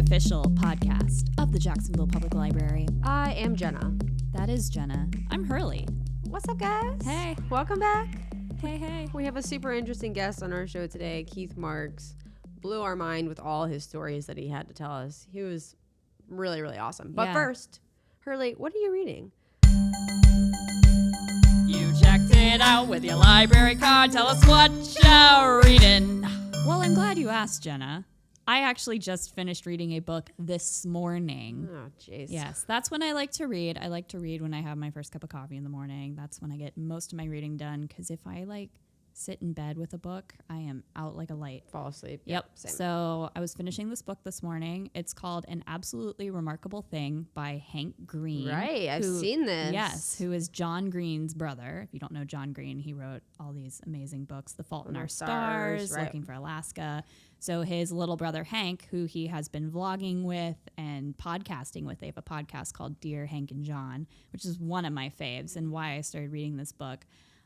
official podcast of the Jacksonville Public Library. I am Jenna. That is Jenna. I'm Hurley. What's up, guys? Hey. Welcome back. Hey. We have a super interesting guest on our show today. Keith Marks blew our mind with all his stories that he had to tell us. He was really, really awesome. But first, Hurley, what are you reading? You checked it out with your library card. Tell us what you're reading. Well, I'm glad you asked, Jenna. I actually just finished reading a book this morning. Oh, jeez. Yes, that's when I like to read. I like to read when I have my first cup of coffee in the morning. That's when I get most of my reading done, because if I sit in bed with a book, I am out like a light. Fall asleep. Yep. Same. So I was finishing this book this morning. It's called An Absolutely Remarkable Thing by Hank Green. Right. I've seen this. Yes. Who is John Green's brother. If you don't know John Green, he wrote all these amazing books, The Fault in Our Stars, right. Looking for Alaska. So his little brother, Hank, who he has been vlogging with and podcasting with, they have a podcast called Dear Hank and John, which is one of my faves and why I started reading this book.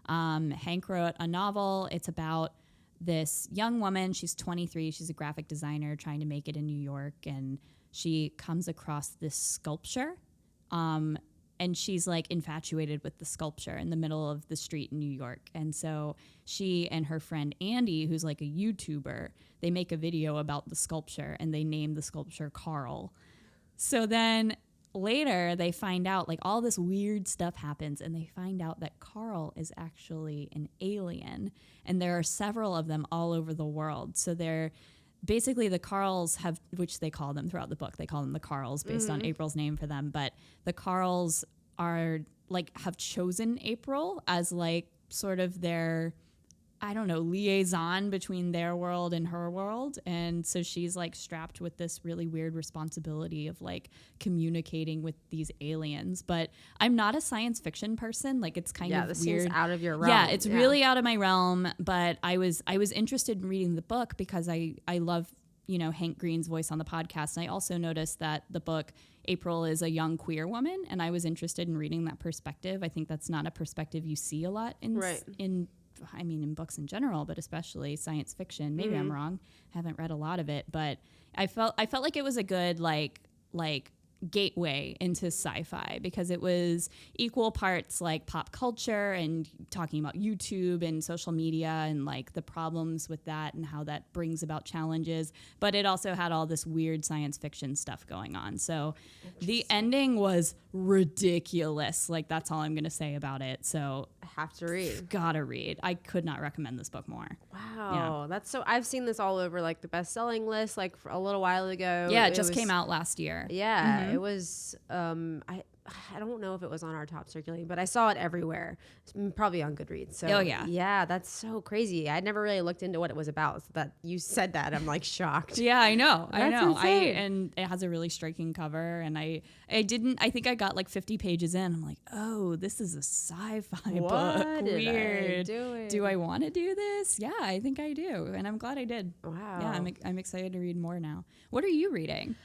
Hank wrote a novel. It's about this young woman. She's 23. She's a graphic designer trying to make it in New York. And she comes across this sculpture. And she's infatuated with the sculpture in the middle of the street in New York. And so she and her friend Andy, who's a YouTuber, they make a video about the sculpture and they name the sculpture Carl. So then later they find out all this weird stuff happens and they find out that Carl is actually an alien, and there are several of them all over the world. So they're basically the Carls have, which they call them throughout the book, they call them the Carls based on April's name for them, but the Carls are have chosen April as sort of their, I don't know, liaison between their world and her world. And so she's strapped with this really weird responsibility of communicating with these aliens. But I'm not a science fiction person. It's kind of this weird. seems out of your realm. Yeah, it's really out of my realm. But I was interested in reading the book because I love, Hank Green's voice on the podcast. And I also noticed that the book April is a young queer woman, and I was interested in reading that perspective. I think that's not a perspective you see a lot in books in general, but especially science fiction. Maybe I'm wrong. I haven't read a lot of it, but I felt like it was a good gateway into sci-fi, because it was equal parts pop culture and talking about YouTube and social media and the problems with that and how that brings about challenges, but it also had all this weird science fiction stuff going on. So the ending was ridiculous. That's all I'm gonna say about it. So have to read. Gotta read. I could not recommend this book more. Wow. Yeah. That's so, I've seen this all over the best-selling list for a little while ago. Yeah, it just came out last year. Yeah. It was I don't know if it was on our top circulating, but I saw it everywhere. It's probably on Goodreads. So yeah, that's so crazy. I'd never really looked into what it was about. So that you said that, I'm shocked. Yeah, I know. Insane. And it has a really striking cover, and I think I got 50 pages in. I'm oh, this is a sci-fi book. Weird. Do I want to do this? Yeah, I think I do, and I'm glad I did. Wow. Yeah, I'm excited to read more now. What are you reading?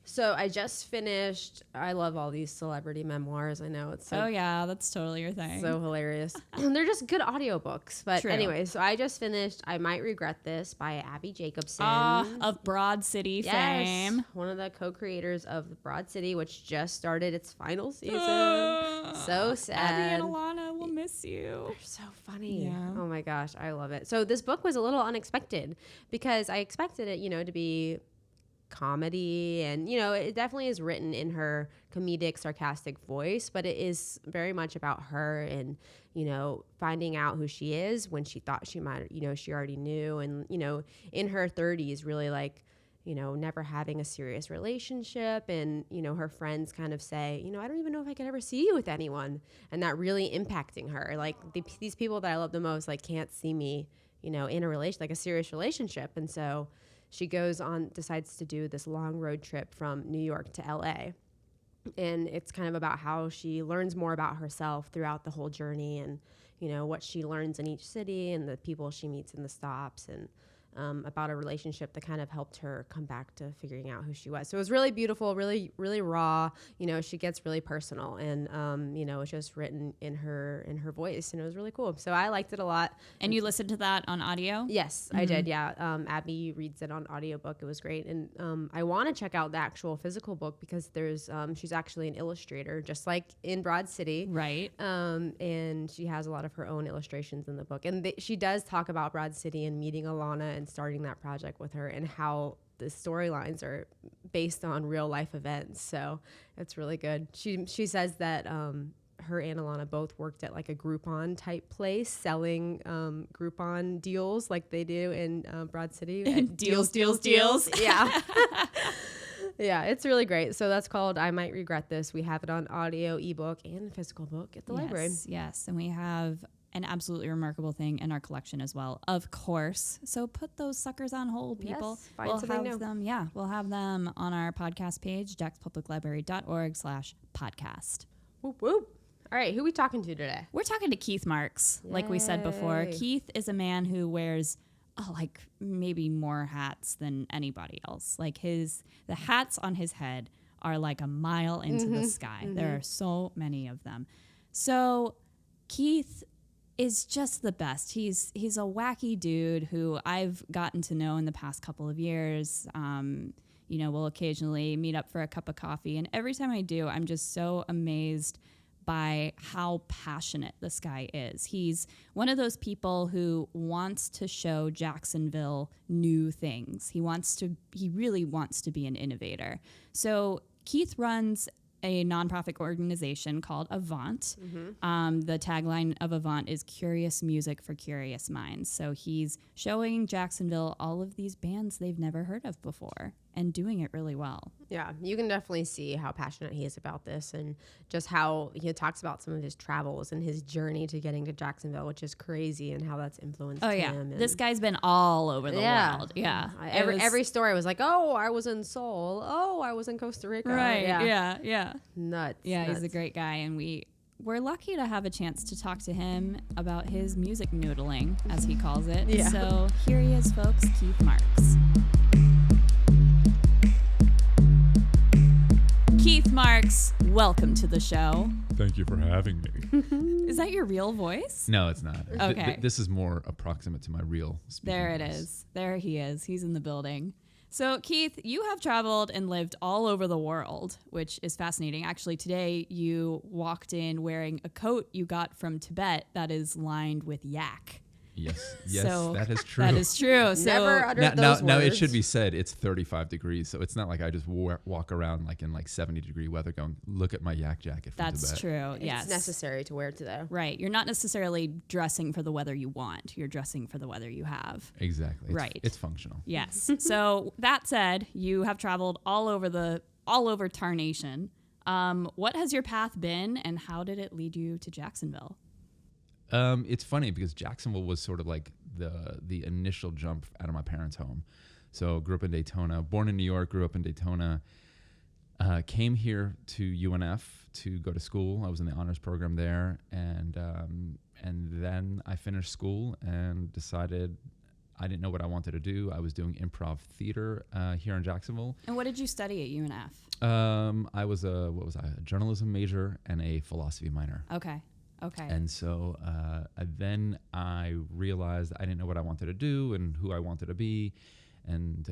So I just finished, I love all these celebrity memoirs. I know it's so, oh yeah, that's totally your thing. So hilarious. They're just good audiobooks. But True. Anyway, so I just finished I Might Regret This by Abby Jacobson. Of Broad City fame. One of the co-creators of Broad City, which just started its final season. So sad. Abby and Alana will miss you. They're so funny. Yeah. Oh my gosh, I love it. So this book was a little unexpected because I expected it, to be comedy, and it definitely is written in her comedic, sarcastic voice, but it is very much about her and finding out who she is when she thought she might, she already knew, and in her 30s really never having a serious relationship, and her friends kind of say, I don't even know if I could ever see you with anyone, and that really impacting her. These people that I love the most can't see me in a relation, a serious relationship. And so she decides to do this long road trip from New York to LA. And it's kind of about how she learns more about herself throughout the whole journey, and, what she learns in each city and the people she meets in the stops. And about a relationship that kind of helped her come back to figuring out who she was. So it was really beautiful, really, really raw. You know, she gets really personal, and you know, it's just written in her voice, and it was really cool. So I liked it a lot. And you listened to that on audio? Yes, I did. Yeah, Abby reads it on audiobook. It was great, and I want to check out the actual physical book because there's she's actually an illustrator, just like in Broad City, Right. and she has a lot of her own illustrations in the book, and she does talk about Broad City and meeting Alana and starting that project with her, and how the storylines are based on real life events. So it's really good. She says that her and Alana both worked at like a Groupon type place selling Groupon deals like they do in Broad City. Deals. Yeah. Yeah, it's really great. So that's called I Might Regret This. We have it on audio, ebook, and physical book at the library. Yes. And we have an absolutely remarkable thing in our collection as well, of course. So put those suckers on hold, people. Yes, find something new. Them. Yeah, we'll have them on our podcast page, jackspubliclibrary.org/podcast. Whoop, whoop. All right, who are we talking to today? We're talking to Keith Marks, like we said before. Yay. Keith is a man who wears like maybe more hats than anybody else. Like the hats on his head are like a mile into the sky. There are so many of them. So Keith is just the best. He's a wacky dude who I've gotten to know in the past couple of years. You know, we'll occasionally meet up for a cup of coffee, and every time I do, I'm just so amazed by how passionate this guy is. He's one of those people who wants to show Jacksonville new things. He really wants to be an innovator. So Keith runs a nonprofit organization called Avant. The tagline of Avant is Curious Music for Curious Minds. So he's showing Jacksonville all of these bands they've never heard of before and doing it really well. Yeah, you can definitely see how passionate he is about this, and just how he talks about some of his travels and his journey to getting to Jacksonville, which is crazy, and how that's influenced him. And This guy's been all over the world. Yeah. Every story was like, oh, I was in Seoul. Oh, I was in Costa Rica. Right. Yeah. Nuts. Yeah, nuts. he's a great guy, and we're lucky to have a chance to talk to him about his music noodling, as he calls it. Yeah. So here he is, folks, Keith Marks. Keith Marks, welcome to the show. Thank you for having me. Is that your real voice? No, it's not. Okay. This is more approximate to my real speaking There it voice. is. There he is. He's in the building. So, Keith, you have traveled and lived all over the world, which is fascinating. Actually, today you walked in wearing a coat you got from Tibet that is lined with yak. Yes, So, that is true. That is true. So, Never uttered those now it words. should be said it's 35 degrees, so it's not like I just walk around like in like 70-degree weather going, look at my yak jacket from that's Tibet. true. It's Yes. necessary to wear today. Right. You're not necessarily dressing for the weather you want. You're dressing for the weather you have. Exactly. Right. It's functional. Yes. So that said, you have traveled all over Tarnation. What has your path been, and how did it lead you to Jacksonville? It's funny because Jacksonville was sort of like the initial jump out of my parents' home. So grew up in Daytona, born in New York, grew up in Daytona, came here to UNF to go to school. I was in the honors program there, and then I finished school and decided I didn't know what I wanted to do. I was doing improv theater here in Jacksonville. And what did you study at UNF? I was a journalism major and a philosophy minor. Okay. And so then I realized I didn't know what I wanted to do and who I wanted to be. And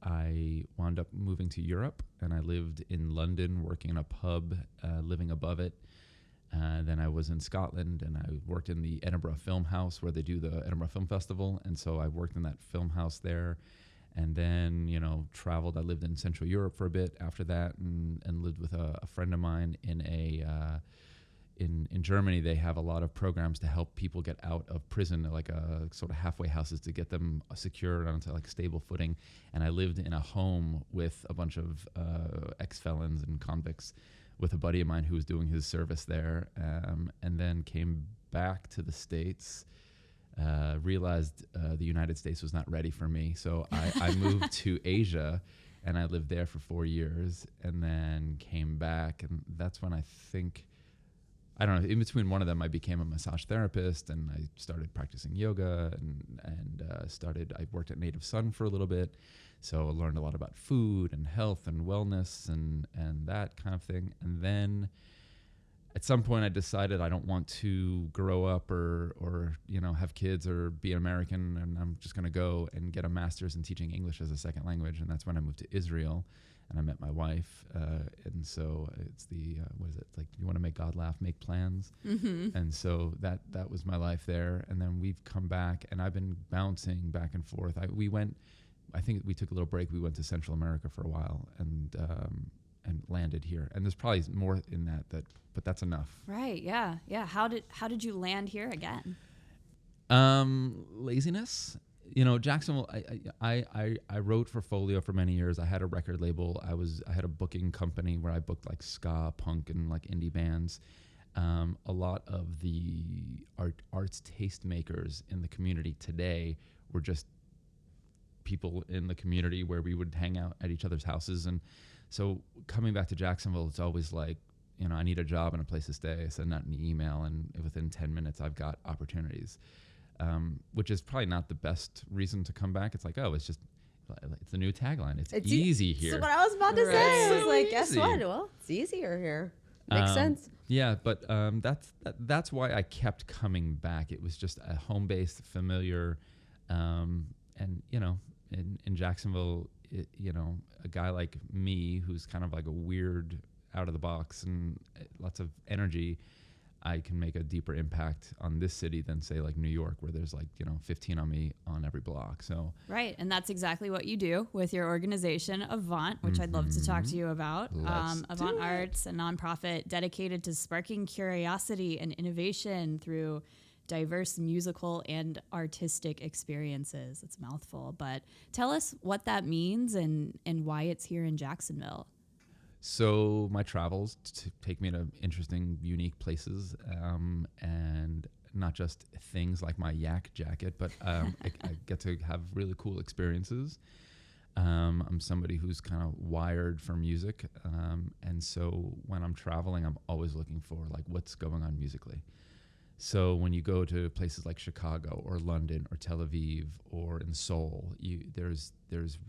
I wound up moving to Europe, and I lived in London, working in a pub, living above it. Then I was in Scotland, and I worked in the Edinburgh Film House where they do the Edinburgh Film Festival. And so I worked in that film house there, and then, traveled. I lived in Central Europe for a bit after that, and lived with a friend of mine in Germany. They have a lot of programs to help people get out of prison, like sort of halfway houses to get them secured onto like stable footing. And I lived in a home with a bunch of ex-felons and convicts with a buddy of mine who was doing his service there, and then came back to the States, realized the United States was not ready for me. So I moved to Asia, and I lived there for 4 years, and then came back. And that's when I think I don't know, in between one of them, I became a massage therapist, and I started practicing yoga, and I worked at Native Sun for a little bit. So I learned a lot about food and health and wellness and that kind of thing. And then at some point I decided I don't want to grow up or have kids or be an American, and I'm just going to go and get a master's in teaching English as a second language. And that's when I moved to Israel, and I met my wife. And so it's what is it? Like, you want to make God laugh, make plans. Mm-hmm. And so that was my life there. And then we've come back, and I've been bouncing back and forth. I think we took a little break. We went to Central America for a while and landed here. And there's probably more in but that's enough. Right. Yeah. Yeah. How did you land here again? Laziness. Jacksonville. I wrote for Folio for many years. I had a record label. I had a booking company where I booked like ska, punk, and like indie bands. A lot of the arts tastemakers in the community today were just people in the community where we would hang out at each other's houses. And so coming back to Jacksonville, it's always like, I need a job and a place to stay. I send out an email, and within 10 minutes, I've got opportunities, which is probably not the best reason to come back. It's like, it's the new tagline. It's easy here. That's what I was about to say. I was So like, guess easy. what? Well, it's easier here. Makes sense. Yeah, but that's why I kept coming back. It was just a home-based, familiar, and in Jacksonville, a guy like me who's kind of like a weird, out of the box and lots of energy, I can make a deeper impact on this city than say like New York, where there's 15 on me on every block. So Right, and that's exactly what you do with your organization Avant, which I'd love to talk to you about. Avant Arts, a nonprofit dedicated to sparking curiosity and innovation through diverse musical and artistic experiences. It's a mouthful, but tell us what that means and why it's here in Jacksonville. So my travels take me to interesting, unique places, and not just things like my yak jacket, but I get to have really cool experiences. I'm somebody who's kind of wired for music, and so when I'm traveling, I'm always looking for like what's going on musically. So when you go to places like Chicago or London or Tel Aviv or in Seoul, there's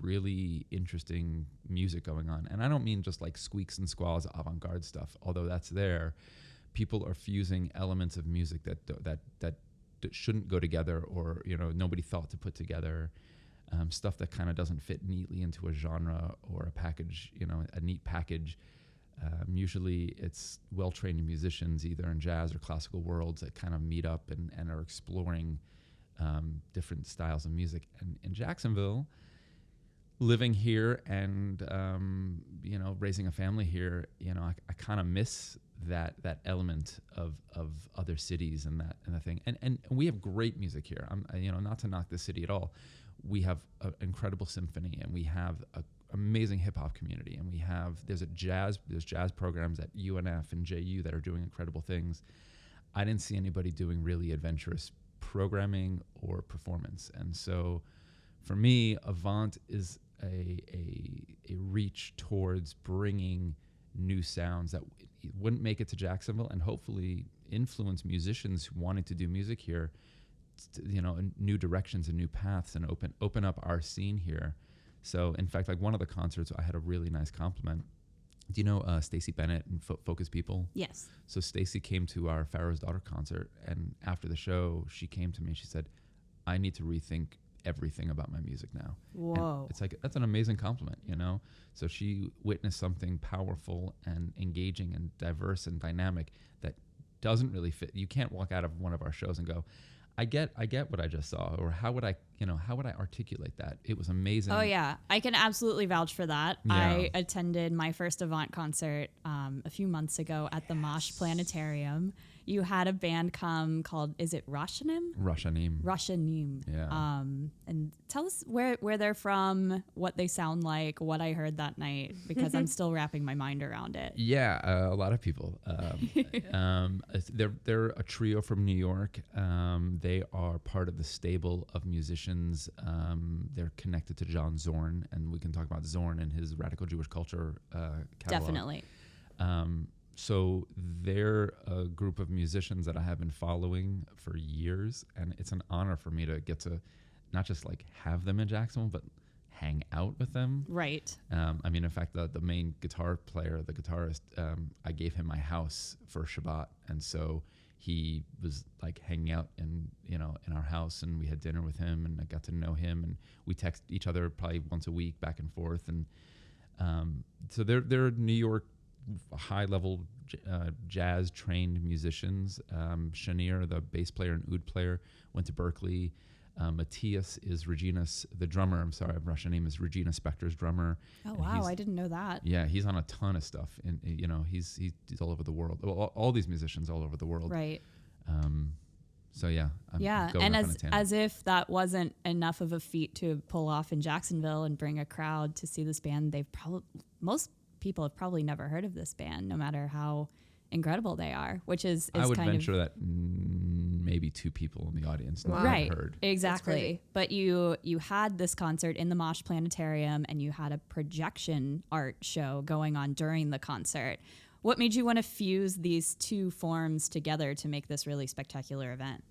really interesting music going on. And I don't mean just like squeaks and squalls, avant-garde stuff, although that's there. People are fusing elements of music that shouldn't go together, or nobody thought to put together. Stuff that kind of doesn't fit neatly into a genre or a package, a neat package. Usually it's well-trained musicians, either in jazz or classical worlds, that kind of meet up and are exploring different styles of music. And in Jacksonville, living here and raising a family here, I kind of miss that element of other cities and that thing. And we have great music here. Not to knock the city at all. We have an incredible symphony, and we have a amazing hip hop community, and there's jazz programs at UNF and JU that are doing incredible things. I didn't see anybody doing really adventurous programming or performance, and so for me, Avant is a reach towards bringing new sounds that wouldn't make it to Jacksonville, and hopefully influence musicians who wanted to do music here, new directions and new paths, and open up our scene here. So, in fact, like one of the concerts, I had a really nice compliment. Do you know Stacey Bennett and Focus People? Yes. So Stacey came to our Pharaoh's Daughter concert, and after the show, she came to me and she said, I need to rethink everything about my music now. Whoa. And it's like, that's an amazing compliment, So she witnessed something powerful and engaging and diverse and dynamic that doesn't really fit. You can't walk out of one of our shows and go, I get what I just saw, or how would I articulate that? It was amazing. Oh yeah, I can absolutely vouch for that. Yeah. I attended my first Avant concert a few months ago at the Mosh Planetarium. You had a band come called, is it Rashanim? Rashanim. Yeah. And tell us where they're from, what they sound like, what I heard that night, because I'm still wrapping my mind around it. Yeah, a lot of people. They're a trio from New York. They are part of the stable of musicians. They're connected to John Zorn, and we can talk about Zorn and his radical Jewish culture catalog. Definitely. So they're a group of musicians that I have been following for years, and it's an honor for me to get to not just like have them in Jacksonville, but hang out with them. Right. I mean, in fact, the main guitar player, the guitarist, I gave him my house for Shabbat, and so he was like hanging out in our house, and we had dinner with him, and I got to know him, and we text each other probably once a week back and forth, and so they're New York high-level jazz-trained musicians. Shanir, the bass player and oud player, went to Berkeley. Matthias is Regina's, the drummer. I'm sorry, Russian name is Regina Spektor's drummer. Oh wow, I didn't know that. Yeah, he's on a ton of stuff, and he's all over the world. All these musicians all over the world. Right. So yeah. And as if that wasn't enough of a feat to pull off in Jacksonville and bring a crowd to see this band, most people have probably never heard of this band, no matter how incredible they are, which is I would kind venture of that maybe 2 people in the audience right heard. Exactly. But you had this concert in the Mosh Planetarium, and you had a projection art show going on during the concert. What made you want to fuse these 2 forms together to make this really spectacular event?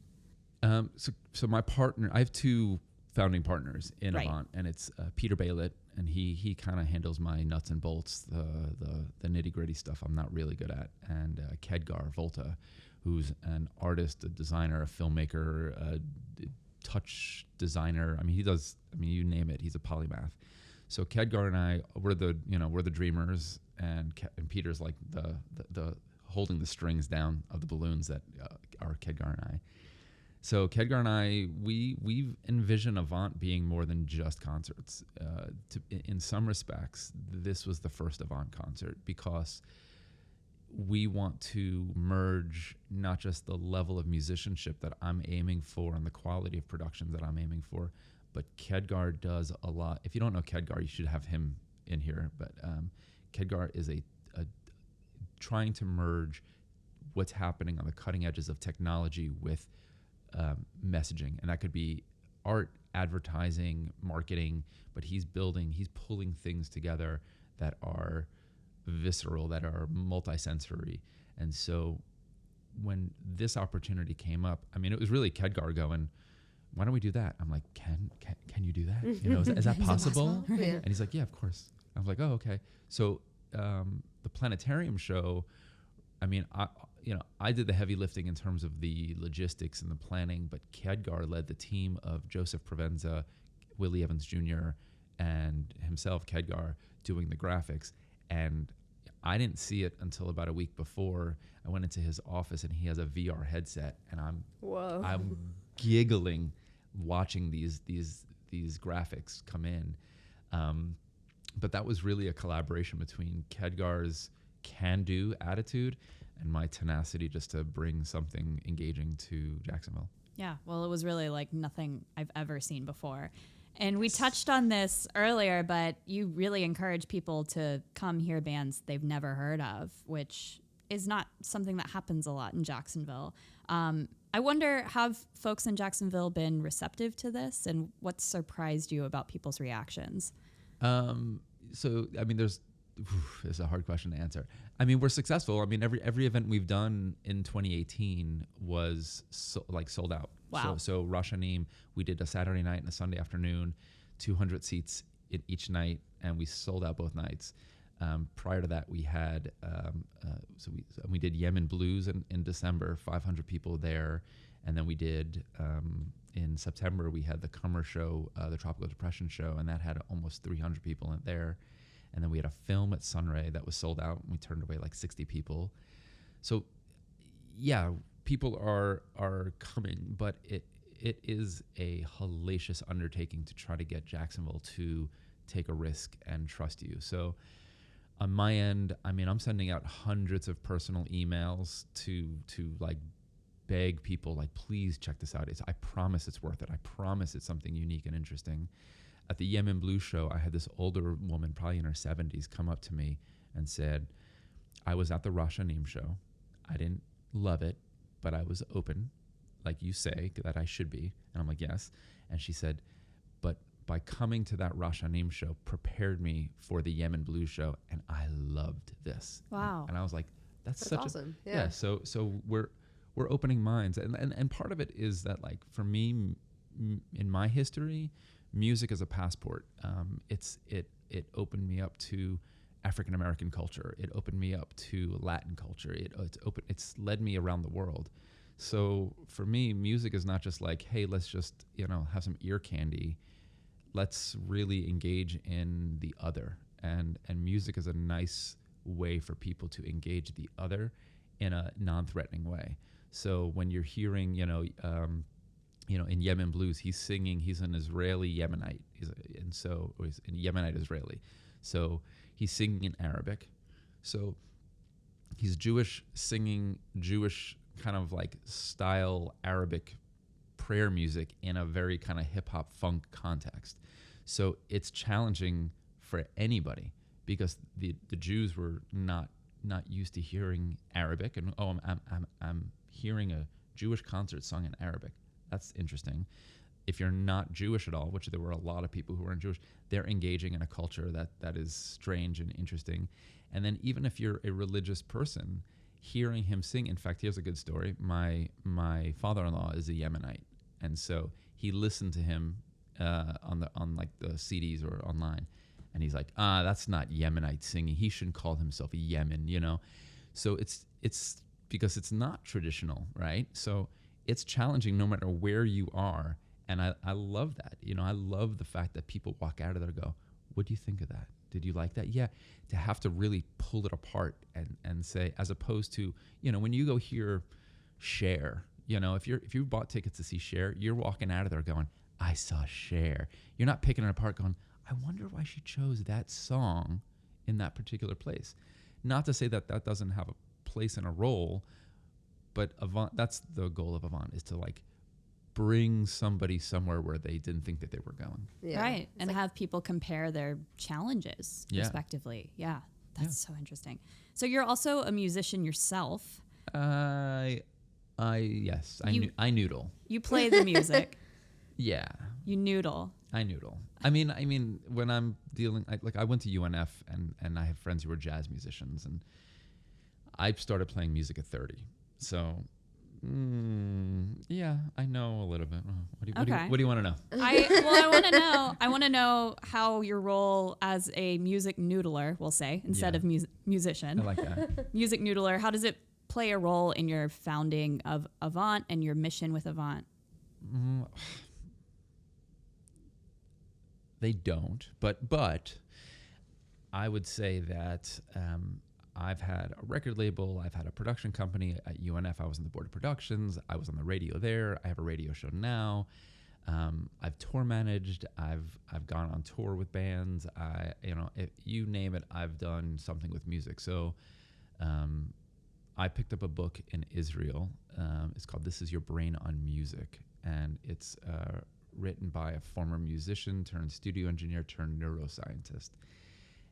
So my partner, I have 2 founding partners in Right. Avant, and it's Peter Baylett, and he kind of handles my nuts and bolts, the nitty gritty stuff I'm not really good at, and Kedgar Volta, who's an artist, a designer, a filmmaker, a touch designer. I mean, you name it, he's a polymath. So Kedgar and I, we're the dreamers, and Peter's like the holding the strings down of the balloons that are Kedgar and I. So Kedgar and I, we envision Avant being more than just concerts. In some respects, this was the first Avant concert because we want to merge not just the level of musicianship that I'm aiming for and the quality of productions that I'm aiming for, but Kedgar does a lot. If you don't know Kedgar, you should have him in here. But Kedgar is a trying to merge what's happening on the cutting edges of technology with messaging, and that could be art, advertising, marketing, but he's pulling things together that are visceral, that are multisensory. And so when this opportunity came up, I mean, it was really Kedgar going, why don't we do that? I'm like, can you do that? Is that possible? Yeah. And he's like, yeah, of course. I was like, oh, okay. So the planetarium show, I mean, I did the heavy lifting in terms of the logistics and the planning, but Kedgar led the team of Joseph Provenza, Willie Evans Jr., and himself, Kedgar, doing the graphics. And I didn't see it until about a week before. I went into his office, and he has a VR headset, and I'm giggling watching these graphics come in. But that was really a collaboration between Kedgar's can-do attitude and my tenacity just to bring something engaging to Jacksonville. Yeah, well, it was really like nothing I've ever seen before. And we touched on this earlier, but you really encourage people to come hear bands they've never heard of, which is not something that happens a lot in Jacksonville. I wonder, have folks in Jacksonville been receptive to this, and what surprised you about people's reactions? So, I mean, it's a hard question to answer. I mean, we're successful. I mean, every event we've done in 2018 was sold out. Wow. So Rosh Hashanah, we did a Saturday night and a Sunday afternoon, 200 seats in each night, and we sold out both nights. Prior to that, we had we did Yemen Blues in December, 500 people there, and then we did in September we had the Kummer show, the Tropical Depression show, and that had almost 300 people in there. And then we had a film at Sunray that was sold out, and we turned away like 60 people. So, yeah, people are coming, but it is a hellacious undertaking to try to get Jacksonville to take a risk and trust you. So, on my end, I mean, I'm sending out hundreds of personal emails to like beg people, like, please check this out. I promise it's worth it. I promise it's something unique and interesting. At the Yemen Blues show, I had this older woman, probably in her 70s, come up to me and said, I was at the Rosh Hashanah show. I didn't love it, but I was open, like you say, that I should be. And I'm like, yes. And she said, but by coming to that Rosh Hashanah show prepared me for the Yemen Blues show, and I loved this. Wow. And I was like, That's such awesome. yeah. So we're opening minds, and part of it is that, like, for me, in my history, music is a passport. It opened me up to African American culture. It opened me up to Latin culture. It's led me around the world. So for me, music is not just like, hey, let's just, have some ear candy. Let's really engage in the other. And music is a nice way for people to engage the other in a non-threatening way. So when you're hearing, in Yemen blues, he's singing, he's an Israeli Yemenite. He's a Yemenite Israeli. So he's singing in Arabic. So he's Jewish, singing Jewish kind of like style Arabic prayer music in a very kind of hip hop funk context. So it's challenging for anybody because the Jews were not used to hearing Arabic, and I'm hearing a Jewish concert sung in Arabic. That's interesting. If you're not Jewish at all, which there were a lot of people who weren't Jewish, they're engaging in a culture that is strange and interesting. And then even if you're a religious person, hearing him sing, in fact, here's a good story. My father-in-law is a Yemenite, and so he listened to him on like the CDs or online, and he's like, that's not Yemenite singing. He shouldn't call himself a Yemen, So it's because it's not traditional, right? So it's challenging no matter where you are. And I love that. I love the fact that people walk out of there and go, what do you think of that? Did you like that? Yeah. To have to really pull it apart and say, as opposed to, when you go hear Cher, if you bought tickets to see Cher, you're walking out of there going, I saw Cher. You're not picking it apart going, I wonder why she chose that song in that particular place. Not to say that doesn't have a place and a role, but Avant, that's the goal of Avant, is to like bring somebody somewhere where they didn't think that they were going. Yeah. Right. And have people compare their challenges respectively. Yeah. That's so interesting. So you're also a musician yourself. Yes. I noodle. You play the music. Yeah. You noodle. I noodle. I mean, when I'm dealing, I went to UNF and I have friends who are jazz musicians, and I started playing music at 30. So, yeah, I know a little bit. What do you want to know? I want to know how your role as a music noodler, we'll say, instead of musician. I like that. Music noodler. How does it play a role in your founding of Avant and your mission with Avant? They don't, but I would say that I've had a record label, I've had a production company at UNF. I was on the board of productions. I was on the radio there. I have a radio show now. I've tour managed. I've gone on tour with bands. If you name it, I've done something with music. So I picked up a book in Israel. It's called "This Is Your Brain on Music," and it's written by a former musician turned studio engineer turned neuroscientist.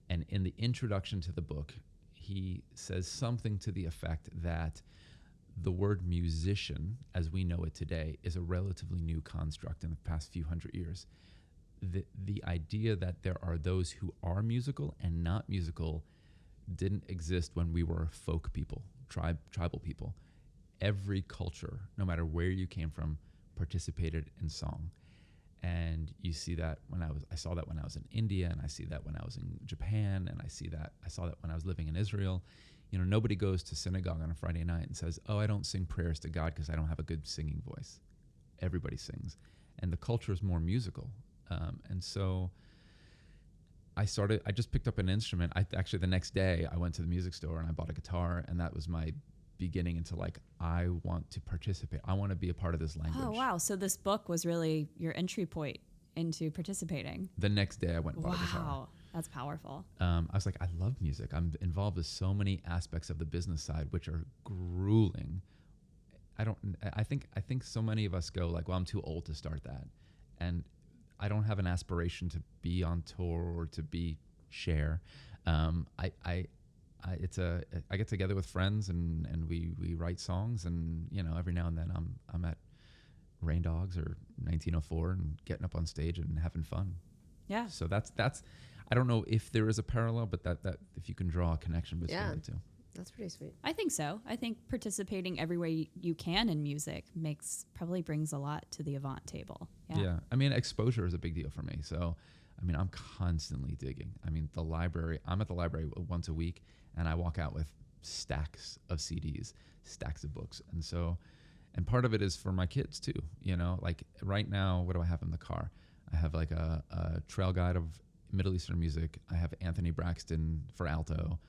And in the introduction to the book, he says something to the effect that the word musician, as we know it today, is a relatively new construct in the past few hundred years. The idea that there are those who are musical and not musical didn't exist when we were folk people, tribal people. Every culture, no matter where you came from, participated in song. And you see that I saw that when I was in India, and I see that when I was in Japan, and I saw that when I was living in Israel. Nobody goes to synagogue on a Friday night and says, I don't sing prayers to God because I don't have a good singing voice. Everybody sings. And the culture is more musical. And so I just picked up an instrument. Actually, the next day I went to the music store and I bought a guitar, and that was my beginning into I want to participate. I want to be a part of this language. Oh, wow. So this book was really your entry point into participating. The next day I went and bought a guitar. Wow. That's powerful. I was like, I love music. I'm involved with so many aspects of the business side, which are grueling. I think so many of us go well, I'm too old to start that. And I don't have an aspiration to be on tour or to be Cher. I get together with friends and we write songs, and every now and then I'm at Rain Dogs or 1904 and getting up on stage and having fun. Yeah. So that's I don't know if there is a parallel, but that if you can draw a connection between the two. That's pretty sweet. I think so. I think participating every way you can in music probably brings a lot to the Avant table. Yeah. I mean, exposure is a big deal for me. So, I mean, I'm constantly digging. I mean, I'm at the library once a week, and I walk out with stacks of CDs, stacks of books. And part of it is for my kids too. You know, like right now, what do I have in the car? I have like a trail guide of Middle Eastern music. I have Anthony Braxton for alto,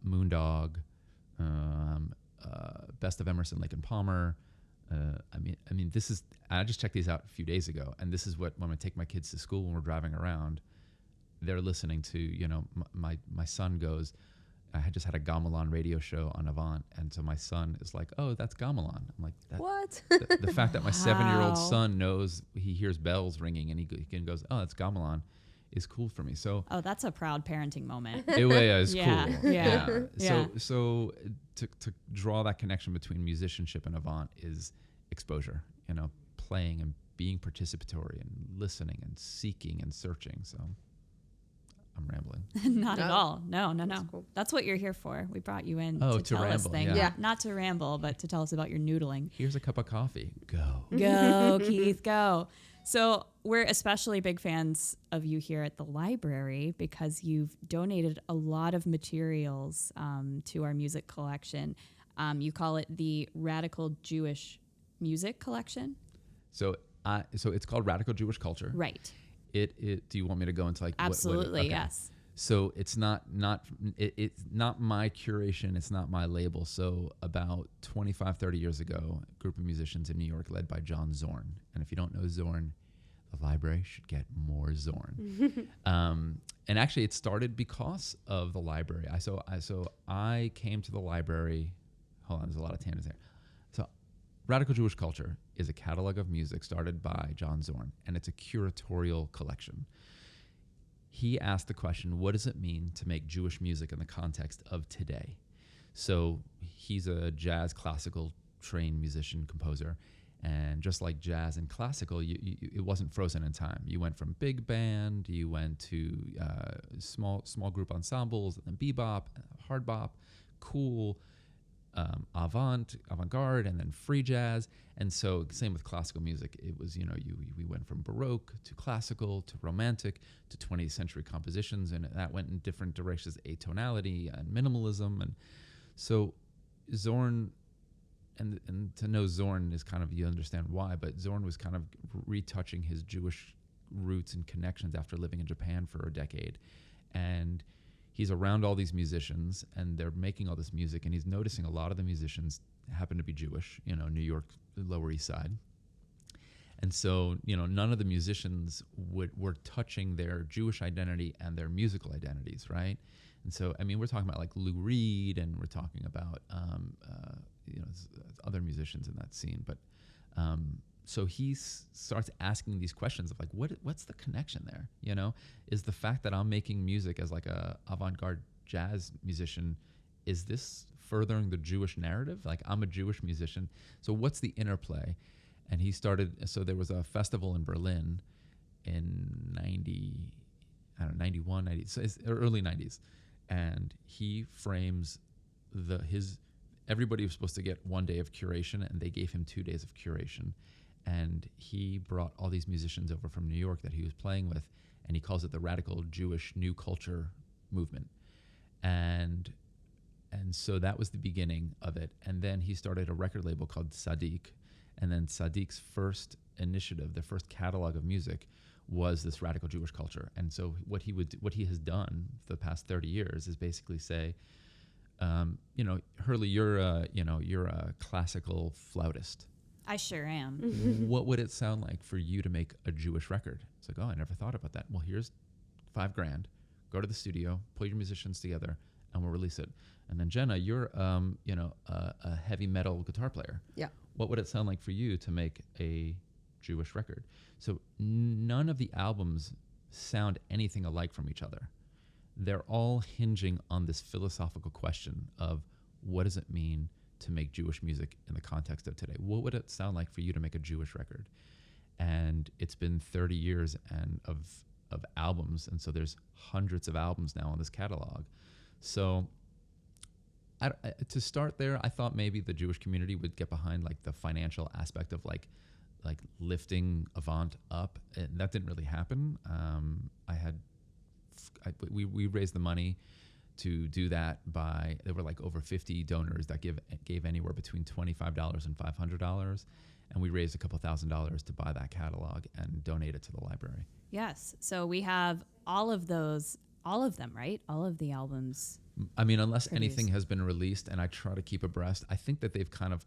Moondog, Best of Emerson, Lake and Palmer. I mean, I just checked these out a few days ago, and this is what, when I take my kids to school when we're driving around, they're listening to, you know, my son goes, I had just had a gamelan radio show on Avant, and so my son is like, "Oh, that's gamelan." I'm like, What? The fact that my 7-year-old son knows, he hears bells ringing, and he goes, "Oh, that's gamelan," is cool for me. So, oh, that's a proud parenting moment. it is Yeah, cool. yeah. So to draw that connection between musicianship and Avant is exposure. You know, playing and being participatory and listening and seeking and searching. So. I'm rambling. Not at all. No. That's cool. That's what you're here for. We brought you in to tell us ramble, things. yeah. Not to ramble, but to tell us about your noodling. Here's a cup of coffee. Go. Go, Keith, go. So we're especially big fans of you here at the library because you've donated a lot of materials to our music collection. You call it the Radical Jewish Music Collection? So it's called Radical Jewish Culture. Right. Do you want me to go into like Absolutely, okay. yes. So it's not my curation, it's not my label. So about 25, 30 years ago, a group of musicians in New York led by John Zorn. And if you don't know Zorn, the library should get more Zorn. And actually it started because of the library. I came to the library, hold on, there's a lot of tangents there. So Radical Jewish Culture is a catalog of music started by John Zorn, and it's a curatorial collection. He asked the question, what does it mean to make Jewish music in the context of today? So he's a jazz classical trained musician, composer, and just like jazz and classical, it wasn't frozen in time. You went from big band, you went to small group ensembles, and then bebop, hard bop, cool, avant-garde, and then free jazz. And so same with classical music. It was, we went from Baroque to classical to romantic to 20th century compositions, and that went in different directions, atonality and minimalism. And so Zorn, and to know Zorn is kind of, you understand why, but Zorn was kind of retouching his Jewish roots and connections after living in Japan for a decade. And he's around all these musicians, and they're making all this music, and he's noticing a lot of the musicians happen to be Jewish, New York, Lower East Side. And so, none of the musicians were touching their Jewish identity and their musical identities, right? And so, we're talking about like Lou Reed, and we're talking about, other musicians in that scene. But so he starts asking these questions of like, what's the connection there? Is the fact that I'm making music as like a avant-garde jazz musician, is this furthering the Jewish narrative? Like, I'm a Jewish musician, so what's the interplay? And he started, so there was a festival in Berlin in 91, 90, so it's early 90s. And he frames everybody was supposed to get 1 day of curation, and they gave him 2 days of curation. And he brought all these musicians over from New York that he was playing with, and he calls it the Radical Jewish New Culture Movement. And so that was the beginning of it. And then he started a record label called Sadiq. And then Sadiq's first initiative, the first catalog of music, was this Radical Jewish Culture. And so what he has done for the past 30 years is basically say, Hurley, you're a classical flautist. I sure am. What would it sound like for you to make a Jewish record? It's like, oh, I never thought about that. Well, here's $5,000. Go to the studio, pull your musicians together, and we'll release it. And then Jenna, you're a heavy metal guitar player. Yeah. What would it sound like for you to make a Jewish record? So none of the albums sound anything alike from each other. They're all hinging on this philosophical question of what does it mean to make Jewish music in the context of today? What would it sound like for you to make a Jewish record? And it's been 30 years and of albums, and so there's hundreds of albums now on this catalog. So To start there, I thought maybe the Jewish community would get behind like the financial aspect of like lifting Avant up, and that didn't really happen. We raised the money to do that there were like over 50 donors that gave anywhere between $25 and $500, and we raised a couple $1,000s to buy that catalog and donate it to the library. Yes. So we have all of them, right? All of the albums. I mean, unless produced. anything has been released, and I try to keep abreast. I think that they're kind of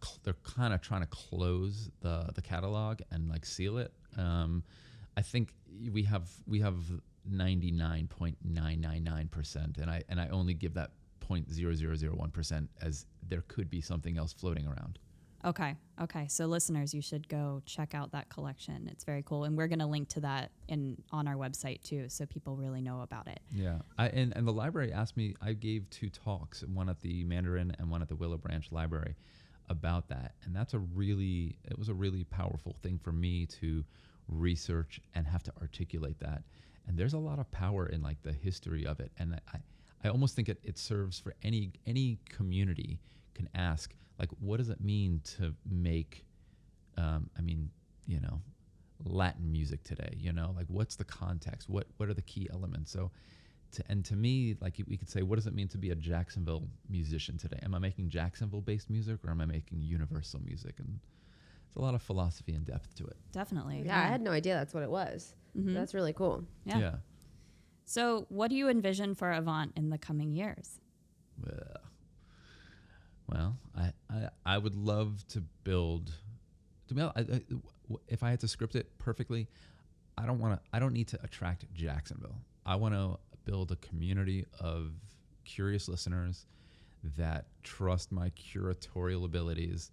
trying to close the catalog and like seal it. I think we have 99.999%, and I only give that 0.0001% as there could be something else floating around. Okay. So listeners, you should go check out that collection. It's very cool. And we're going to link to that on our website too, so people really know about it. Yeah. And the library asked me, I gave 2 talks, one at the Mandarin and one at the Willow Branch Library about that. And it was a really powerful thing for me to research and have to articulate that. And there's a lot of power in like the history of it. And I almost think it serves for any community can ask, like, what does it mean to make, Latin music today? Like, what's the context? What are the key elements? So, to me, like, we could say, what does it mean to be a Jacksonville musician today? Am I making Jacksonville-based music, or am I making universal music? And there's a lot of philosophy and depth to it. Definitely. Yeah, I had no idea that's what it was. Mm-hmm. That's really cool. Yeah. So what do you envision for Avant in the coming years? Well, I would love to build. If I had to script it perfectly, I don't need to attract Jacksonville. I want to build a community of curious listeners that trust my curatorial abilities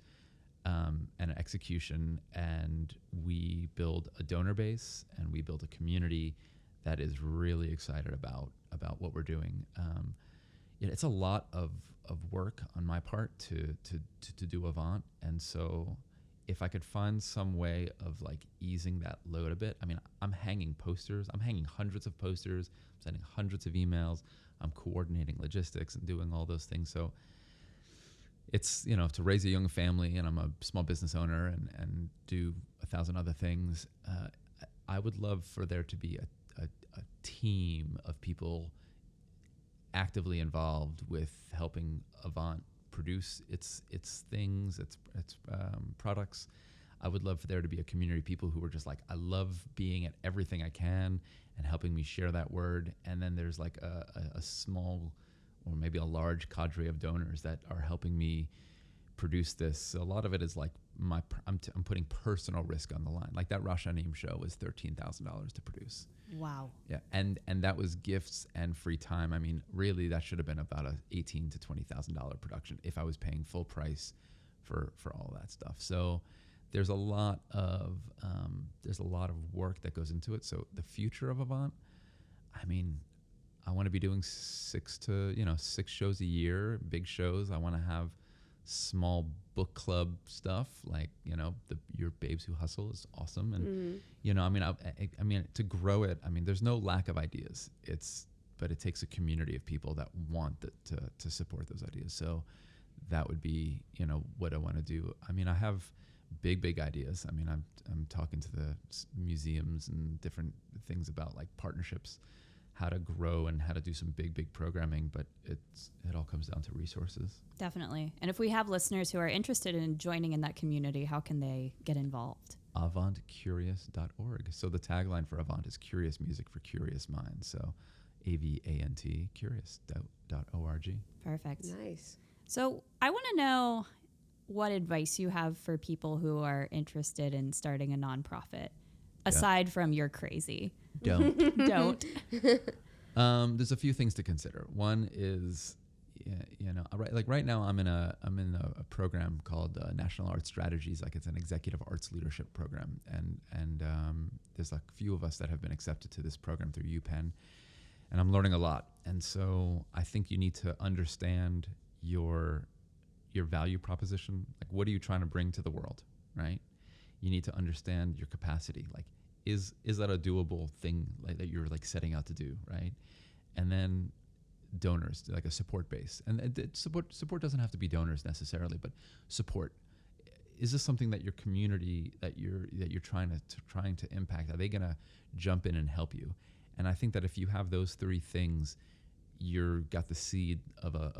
and execution, and we build a donor base, and we build a community that is really excited about what we're doing. It's a lot of work on my part to do Avant, and so if I could find some way of like easing that load a bit. I mean, I'm hanging posters, I'm hanging hundreds of posters, I'm sending hundreds of emails, I'm coordinating logistics and doing all those things. So it's, to raise a young family, and I'm a small business owner and do 1,000 other things. I would love for there to be a team of people actively involved with helping Avant produce its things, its products. I would love for there to be a community of people who are just like, I love being at everything I can and helping me share that word. And then there's like a small or maybe a large cadre of donors that are helping me produce this. A lot of it is like I'm putting personal risk on the line. Like that Rosh Hashanah show was $13,000 to produce. Wow. Yeah, and that was gifts and free time. I mean, really, that should have been about a $18,000 to $20,000 production if I was paying full price for all that stuff. So there's a lot of work that goes into it. So the future of Avant, I mean, I want to be doing 6 shows a year, big shows. I want to have small book club stuff, like your Babes Who Hustle is awesome, and I mean to grow it. I mean, there's no lack of ideas. But it takes a community of people that want to support those ideas. So that would be what I want to do. I mean, I have big ideas. I mean, I'm talking to the museums and different things about like partnerships, how to grow and how to do some big programming, but it all comes down to resources. Definitely. And if we have listeners who are interested in joining in that community, how can they get involved? Avantcurious.org. So the tagline for Avant is Curious Music for Curious Minds. So AVANT curious.org. Perfect. Nice. So I want to know what advice you have for people who are interested in starting a nonprofit, aside from you're crazy. Don't. There's a few things to consider. One is, right now I'm in a program called National Arts Strategies. Like, it's an executive arts leadership program, and there's a few of us that have been accepted to this program through UPenn, and I'm learning a lot. And so I think you need to understand your value proposition. Like, what are you trying to bring to the world, right? You need to understand your capacity. Like, is that a doable thing that you're like setting out to do, right? And then donors, like a support base. And support doesn't have to be donors necessarily, but support. Is this something that your community that you're trying to impact? Are they going to jump in and help you? And I think that if you have those three things, you're got the seed of a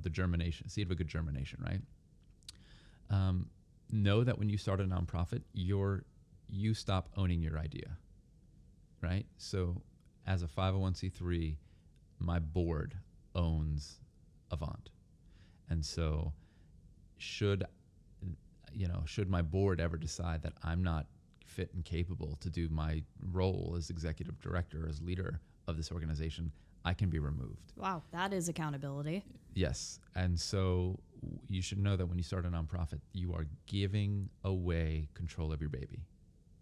the germination, seed of a good germination, right? Know that when you start a nonprofit, you stop owning your idea, right? So as a 501c3, my board owns Avant. And so should my board ever decide that I'm not fit and capable to do my role as executive director, as leader of this organization, I can be removed. Wow, that is accountability. Yes. And so you should know that when you start a nonprofit, you are giving away control of your baby.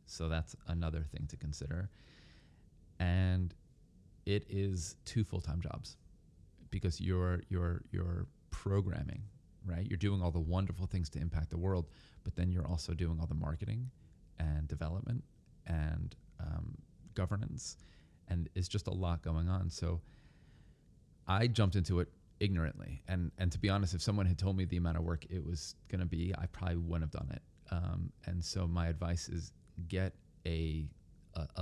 So that's another thing to consider. And it is 2 full-time jobs because you're programming, right? You're doing all the wonderful things to impact the world, but then you're also doing all the marketing and development and governance, and it's just a lot going on. So I jumped into it ignorantly, and to be honest, if someone had told me the amount of work it was going to be, I probably wouldn't have done it. And so my advice is get a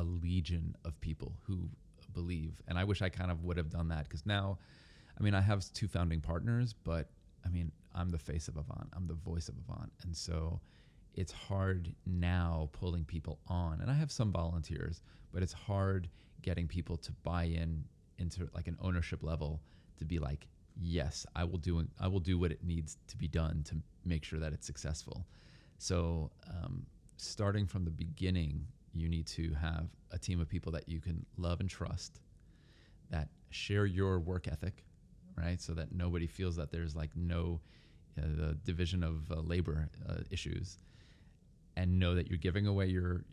legion of people who believe, and I wish I kind of would have done that, because now, I mean, I have 2 founding partners, but I mean, I'm the face of Avant, I'm the voice of Avant, and so it's hard now pulling people on, and I have some volunteers, but it's hard getting people to buy into like an ownership level to be like, yes, I will do what it needs to be done to make sure that it's successful. So starting from the beginning, you need to have a team of people that you can love and trust, that share your work ethic, right? So that nobody feels that there's like no the division of labor issues, and know that you're giving away your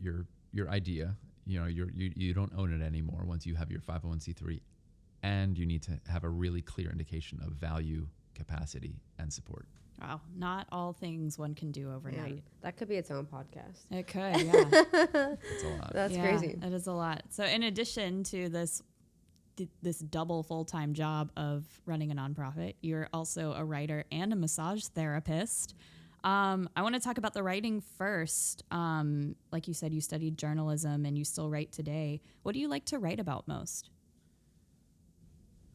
idea. You don't own it anymore once you have your 501c3, and you need to have a really clear indication of value, capacity, and support. Wow, not all things one can do overnight. Man, that could be its own podcast. It could, yeah. That's a lot. That's crazy. It is a lot. So in addition to this double full-time job of running a nonprofit, you're also a writer and a massage therapist. I want to talk about the writing first. Like you said, you studied journalism and you still write today. What do you like to write about most?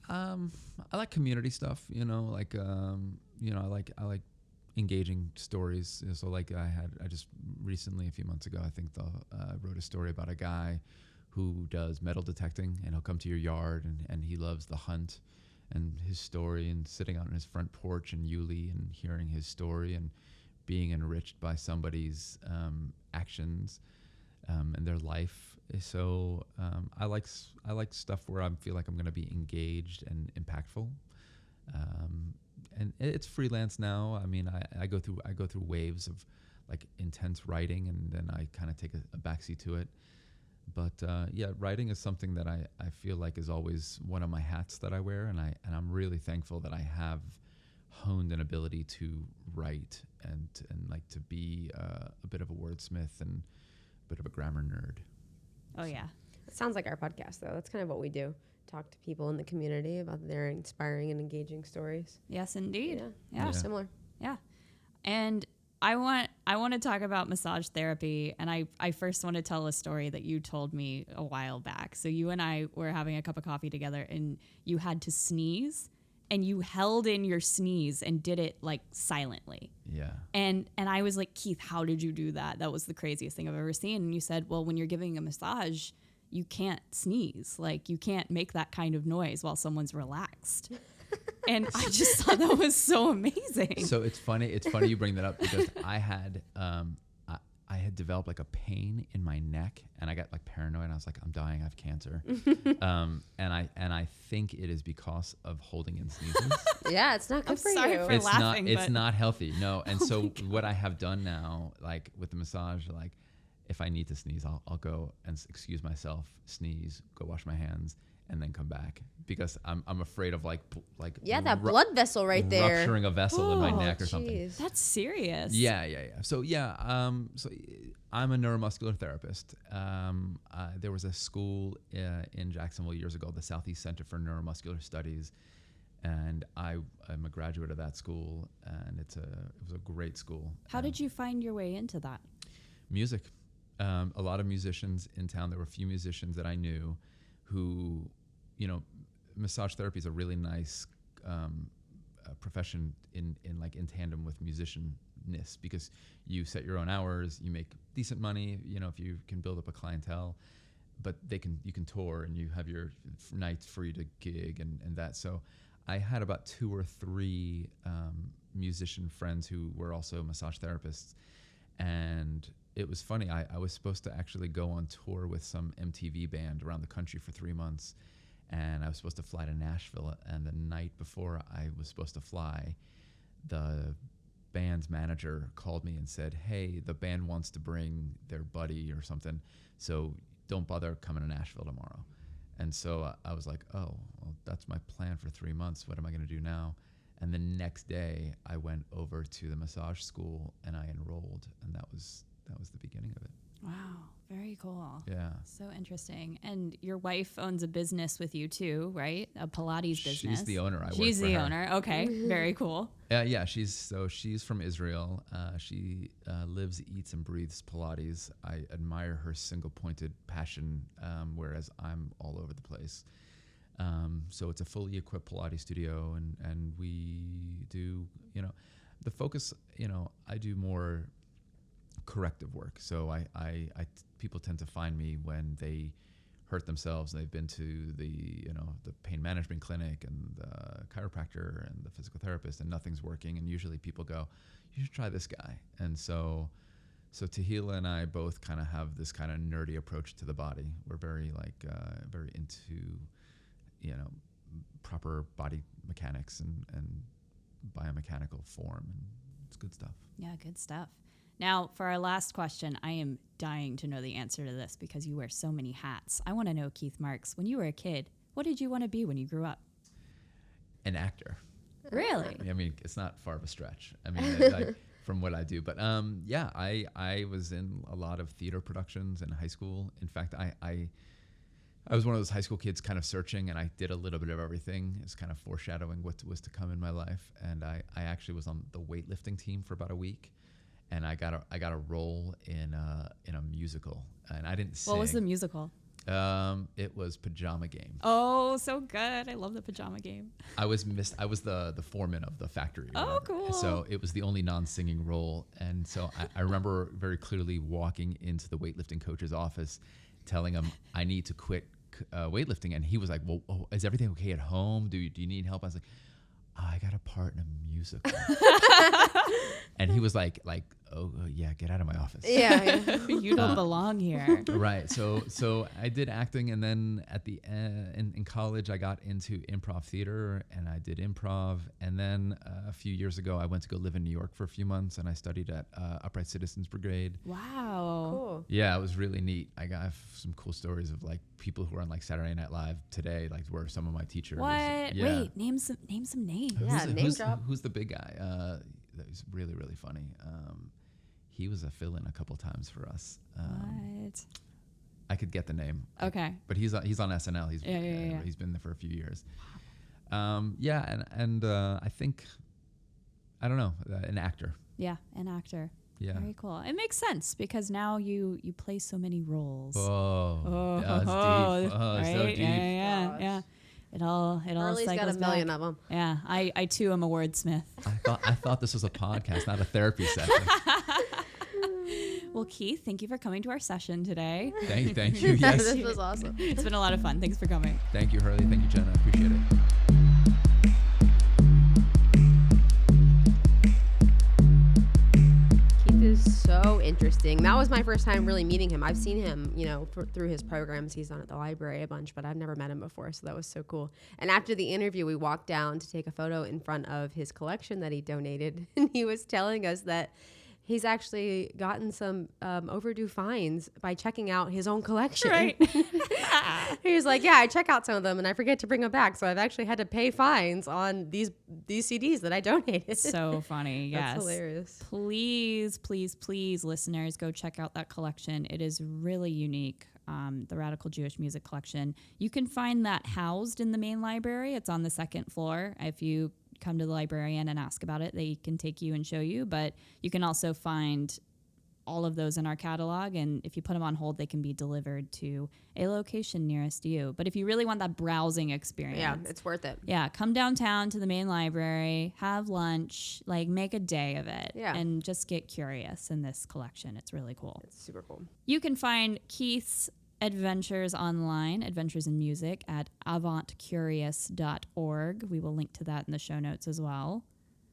I like community stuff, I like engaging stories. So like I just recently, a few months ago, I think wrote a story about a guy who does metal detecting, and he'll come to your yard, and he loves the hunt and his story, and sitting out on his front porch in Yulee and hearing his story and being enriched by somebody's actions and their life. So I like stuff where I feel like I'm going to be engaged and impactful. And it's freelance now. I mean, I go through waves of like intense writing, and then I kind of take a backseat to it. But writing is something that I feel like is always one of my hats that I wear, and I'm really thankful that I have honed an ability to write and like to be a bit of a wordsmith and a bit of a grammar nerd. Oh, yeah. It sounds like our podcast, though. That's kind of what we do. Talk to people in the community about their inspiring and engaging stories. Yes, indeed. Yeah. Similar. Yeah. And I want to talk about massage therapy, and I first want to tell a story that you told me a while back. So you and I were having a cup of coffee together, and you had to sneeze, and you held in your sneeze and did it like silently. Yeah. And I was like, Keith, how did you do that? That was the craziest thing I've ever seen. And you said, well, when you're giving a massage, you can't sneeze. Like, you can't make that kind of noise while someone's relaxed. And I just thought that was so amazing. So it's funny you bring that up, because I had developed like a pain in my neck, and I got like paranoid. I was like, I'm dying, I have cancer. And I think it is because of holding in sneezes. Yeah, it's not good for sorry you. for It's laughing, not. It's but- not healthy. No. And so what I have done now, like with the massage, like if I need to sneeze, I'll go and excuse myself, sneeze, go wash my hands, and then come back, because I'm afraid of like that blood vessel right there. rupturing a vessel in my Oh, neck or something. Jeez. That's serious. Yeah. So I'm a neuromuscular therapist. There was a school in Jacksonville years ago, the Southeast Center for Neuromuscular Studies, and I'm a graduate of that school, and it was a great school. How did you find your way into that? Music. A lot of musicians in town. There were a few musicians that I knew who, massage therapy is a really nice profession in tandem with musicianness, because you set your own hours, you make decent money, if you can build up a clientele, but you can tour and you have your nights free to gig and that. So I had about 2 or 3 musician friends who were also massage therapists, and it was funny. I was supposed to actually go on tour with some MTV band around the country for 3 months, and I was supposed to fly to Nashville, and the night before I was supposed to fly, the band's manager called me and said, hey, the band wants to bring their buddy or something, so don't bother coming to Nashville tomorrow. And so I was like, oh, well, that's my plan for 3 months. What am I going to do now? And the next day I went over to the massage school and I enrolled, and that was the beginning of it. Wow, very cool. Yeah. So interesting. And your wife owns a business with you too, right? A Pilates business. She's the owner. She's the owner. Okay, very cool. Yeah, she's from Israel. She lives, eats, and breathes Pilates. I admire her single-pointed passion, whereas I'm all over the place. So it's a fully equipped Pilates studio, and we do, the focus, I do more corrective work. So I people tend to find me when they hurt themselves. They've been to the pain management clinic and the chiropractor and the physical therapist, and nothing's working. And usually people go, you should try this guy. And so Tehila and I both kind of have this kind of nerdy approach to the body. We're very very into proper body mechanics and biomechanical form, and it's good stuff. Yeah, good stuff. Now, for our last question, I am dying to know the answer to this because you wear so many hats. I want to know, Keith Marks, when you were a kid, what did you want to be when you grew up? An actor. Really? I mean, it's not far of a stretch. I mean, from what I do. But I was in a lot of theater productions in high school. In fact, I was one of those high school kids kind of searching, and I did a little bit of everything. It's kind of foreshadowing what was to come in my life. And I actually was on the weightlifting team for about a week. And I got a role in a musical, and I didn't sing. What was the musical? It was Pajama Game. Oh, so good! I love the Pajama Game. I was the foreman of the factory. Oh, cool! So it was the only non-singing role, and so I remember very clearly walking into the weightlifting coach's office, telling him I need to quit weightlifting, and he was like, "Well, is everything okay at home? Do you need help?" I was like, I got a part in a musical. And he was like, oh yeah, get out of my office. Yeah. You don't belong here. Right. So I did acting, and then at the end, in college, I got into improv theater, and I did improv. And then a few years ago, I went to go live in New York for a few months, and I studied at Upright Citizens Brigade. Wow. Cool. Yeah, it was really neat. I got some cool stories of people who are on Saturday Night Live today, were some of my teachers. What? Yeah. Wait, name some names. Yeah, name drop. Who's the big guy? That was really, really funny. He was a fill-in a couple times for us. What? I could get the name. Okay. But he's on SNL. He's been there for a few years. And I think, I don't know, an actor. Yeah, an actor. Yeah. Very cool. It makes sense because now you play so many roles. Oh, that's deep. Oh, right? so deep. Yeah. It all Early's got a million back. of them. Yeah, I too am a wordsmith. I thought this was a podcast, not a therapy session. Well, Keith, thank you for coming to our session today. Thank you. Yes. This was awesome. It's been a lot of fun. Thanks for coming. Thank you, Hurley. Thank you, Jenna. I appreciate it. Keith is so interesting. That was my first time really meeting him. I've seen him, through his programs. He's on at the library a bunch, but I've never met him before, so that was so cool. And after the interview, we walked down to take a photo in front of his collection that he donated, and he was telling us that he's actually gotten some overdue fines by checking out his own collection. Right. He was like, yeah, I check out some of them and I forget to bring them back. So I've actually had to pay fines on these CDs that I donated. So funny. Yes. That's hilarious. Please, please, please, listeners, go check out that collection. It is really unique. The Radical Jewish Music Collection. You can find that housed in the main library. It's on the second floor. If you come to the librarian and ask about it, they can take you and show you. But you can also find all of those in our catalog. And if you put them on hold, they can be delivered to a location nearest you. But if you really want that browsing experience, Yeah, it's worth it. yeah, come downtown to the main library, have lunch, like make a day of it, Yeah. and just get curious in this collection. It's really cool. It's super cool. You can find Keith's adventures online, Adventures in Music, at avantcurious.org. We will link to that in the show notes as well.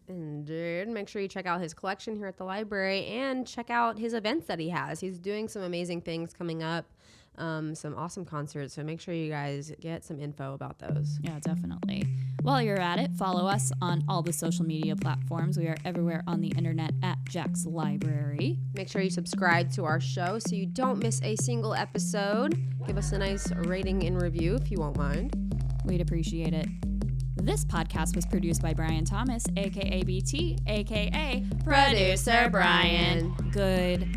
And make sure you check out his collection here at the library and check out his events that he has. He's doing some amazing things coming up, some awesome concerts. So make sure you guys get some info about those. Yeah, definitely. While you're at it, follow us on all the social media platforms. We are everywhere on the internet at Jack's Library. Make sure you subscribe to our show so you don't miss a single episode. Give us a nice rating and review if you won't mind. We'd appreciate it. This podcast was produced by Brian Thomas, a.k.a. BT, a.k.a. Producer Brian. Good